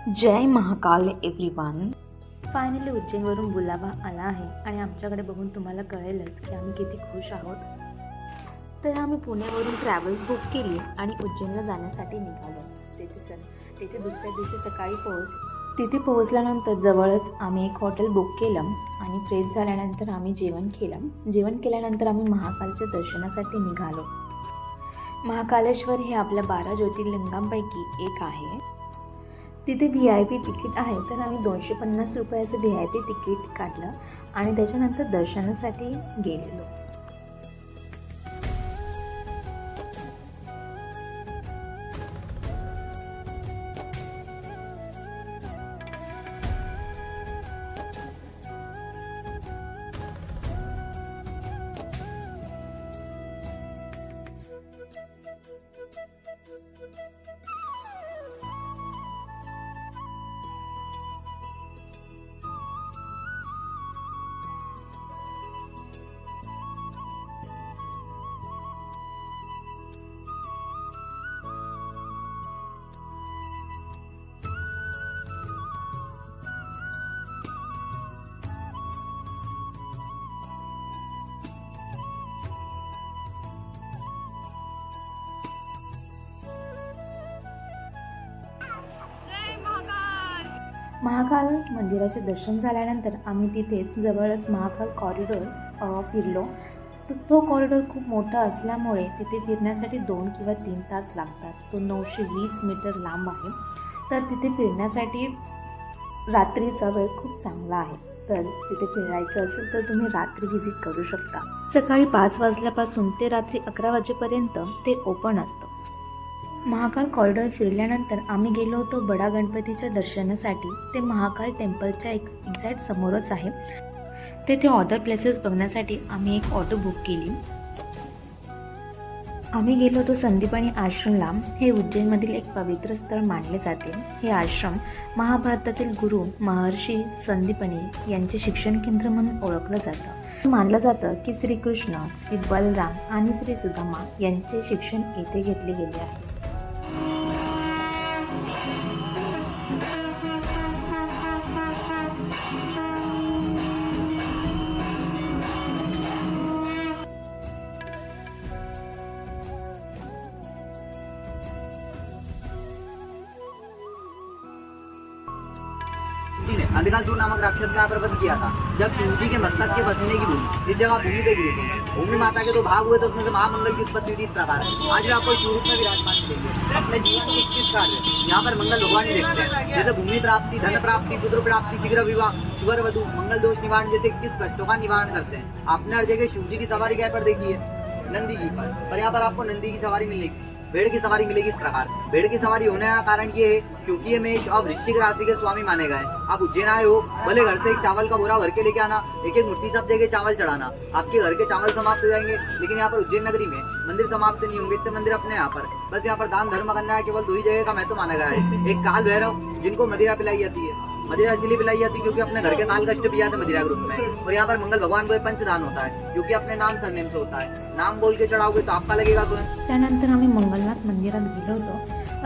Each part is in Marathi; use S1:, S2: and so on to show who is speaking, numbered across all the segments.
S1: जय महाकाल एव्हरीवन.
S2: फायनली उज्जैनवरून बोलावा आला आहे आणि आमच्याकडे बघून तुम्हाला कळेलच की आम्ही किती खुश आहोत. तर आम्ही पुण्यावरून ट्रॅव्हल्स बुक केली आणि उज्जैनला जाण्यासाठी निघालो. तिथे दुसऱ्या दिवशी सकाळी तिथे पोहोचल्यानंतर जवळच आम्ही एक हॉटेल बुक केलं आणि फ्रेश झाल्यानंतर आम्ही जेवण केल्यानंतर आम्ही महाकालच्या दर्शनासाठी निघालो. महाकालेश्वर हे आपल्या 12 ज्योतिर्लिंगांपैकी एक आहे. तिथे VIP तिकीट आहे, तर आम्ही 250 रुपयाचं VIP तिकीट काढलं आणि त्याच्यानंतर दर्शनासाठी गेलेलो. महाकाल मंदिराचे दर्शन झाल्यानंतर आम्ही तिथेच जवळच महाकाल कॉरिडॉर फिरलो. तो कॉरिडॉर खूप मोठा असल्यामुळे तिथे फिरण्यासाठी 2 किंवा 3 तास लागतात. तो 920 मीटर लांब आहे, तर तिथे फिरण्यासाठी रात्रीचा वेळ खूप चांगला आहे. तर तिथे फिरायचं असेल तर तुम्ही रात्री व्हिजिट करू शकता. सकाळी 5 वाजल्यापासून ते रात्री 11 वाजेपर्यंत ते ओपन असतं. महाकाल कॉरिडॉर फिरल्यानंतर आम्ही गेलो होतो बडा गणपतीच्या दर्शनासाठी. ते महाकाल टेम्पलच्या एक्झॅक्ट समोरच आहे. तेथे अदर प्लेसेस बघण्यासाठी आम्ही एक ऑटो बुक केली. आम्ही गेलो होतो संदीपनी आश्रमला. हे उज्जैनमधील एक पवित्र स्थळ मानले जाते. हे आश्रम महाभारतातील गुरु महर्षी संदीपनी यांचे शिक्षण केंद्र म्हणून ओळखलं जातं. मानलं जातं की श्रीकृष्ण, श्री बलराम आणि श्री सुदामा यांचे शिक्षण येथे घेतले गेले आहे.
S3: ने अंधकासुर नामक राक्षस का यहाँ पर वध किया था, जब शिवजी के मस्तक के बसने की भूमि इस जगह भूमि पे गिरी थी. भूमि माता के 2 भाग हुए तो उसमें से महामंगल की उत्पत्ति हुई इस प्रकार है. आज भी आपको शिव रूप में विराजमान मिलेंगे. अपने जीवन के 21 कार्य यहाँ पर मंगल भगवान ही देखते हैं, जैसे भूमि प्राप्ति, धन प्राप्ति, पुत्र प्राप्ति, शीघ्र विवाह, शुभर वधु, मंगल दोष निवारण जैसे 21 कष्टों का निवारण करते हैं. आपने हर जगह शिव जी की सवारी क्या पर देखी है? नंदी जी पर यहाँ पर आपको नंदी की सवारी मिलेगी, भेड़ की सवारी मिलेगी. इस प्रकार भेड़ की सवारी होने का कारण ये है क्योंकि ये मेष और वृश्चिक राशि के स्वामी माने गए. आप उज्जैन आए हो, भले घर से एक चावल का बोरा भर के लेके आना, एक मुट्ठी सब जगह चावल चढ़ाना, आपके घर के चावल समाप्त हो जाएंगे. लेकिन यहाँ पर उज्जैन नगरी में मंदिर समाप्त नहीं होंगे. इतने मंदिर अपने यहाँ पर, बस यहाँ पर दान धर्म करना है. केवल 2 ही जगह का महत्व माना गया है. एक काल भैरव जिनको मदिरा पिलाई जाती है. मदिरा इसलिए पिलाई जाती है क्योंकि अपने घर के काल कष्ट भी आते मदिरा ग्रुप में. और यहाँ पर मंगल भगवान को पंचदान होता है क्योंकि अपने नाम सरनेम से होता है. नाम बोल के चढ़ाओगे तो आपका लगेगा स्वयं.
S2: त्यानंतर आम्ही मंगलनाथ मंदिरात गेलो होतो.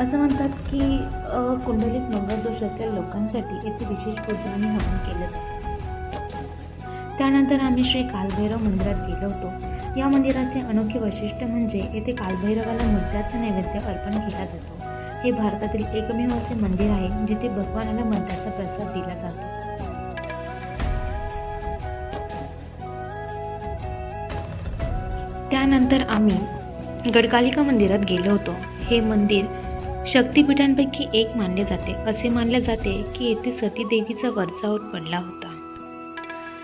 S2: असं म्हणतात की कुंडलिक मंगळ दोष असलेल्या लोकांसाठी येथे विशेष पूजन आणि हवन केलं जातं. त्यानंतर आम्ही श्री कालभैरव मंदिरात गेलो होतो. या मंदिराचे अनोखे वैशिष्ट्य म्हणजे येथे कालभैरवाला मद्याचा नैवेद्य अर्पण केला जातो. हे भारतातील एकमेव असे मंदिर आहे जिथे भगवानाला मद्याचा प्रसाद दिला जातो. त्यानंतर आम्ही गडकालिका मंदिरात गेलो होतो. हे मंदिर शक्तिपीठांपैकी एक मानले जाते. असे मानले जाते की येथे सती देवीचा वरचा पडला होता.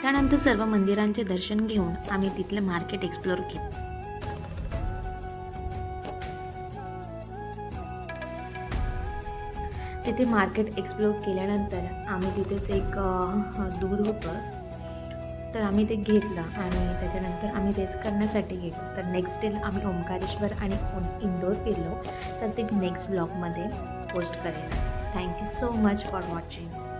S2: त्यानंतर सर्व मंदिरांचे दर्शन घेऊन आम्ही तिथलं मार्केट एक्सप्लोर केलं. तिथे मार्केट एक्सप्लोर केल्यानंतर आम्ही तिथेच एक दूध होतं, तर आम्ही ते घेतलं आणि त्याच्यानंतर आम्ही रेस्ट करण्यासाठी गेलो. तर नेक्स्ट डे आम्ही ओंकारेश्वर आणि इंदोर फिरलो. तर ते नेक्स्ट ब्लॉगमध्ये पोस्ट करेन. Thank you so much for watching.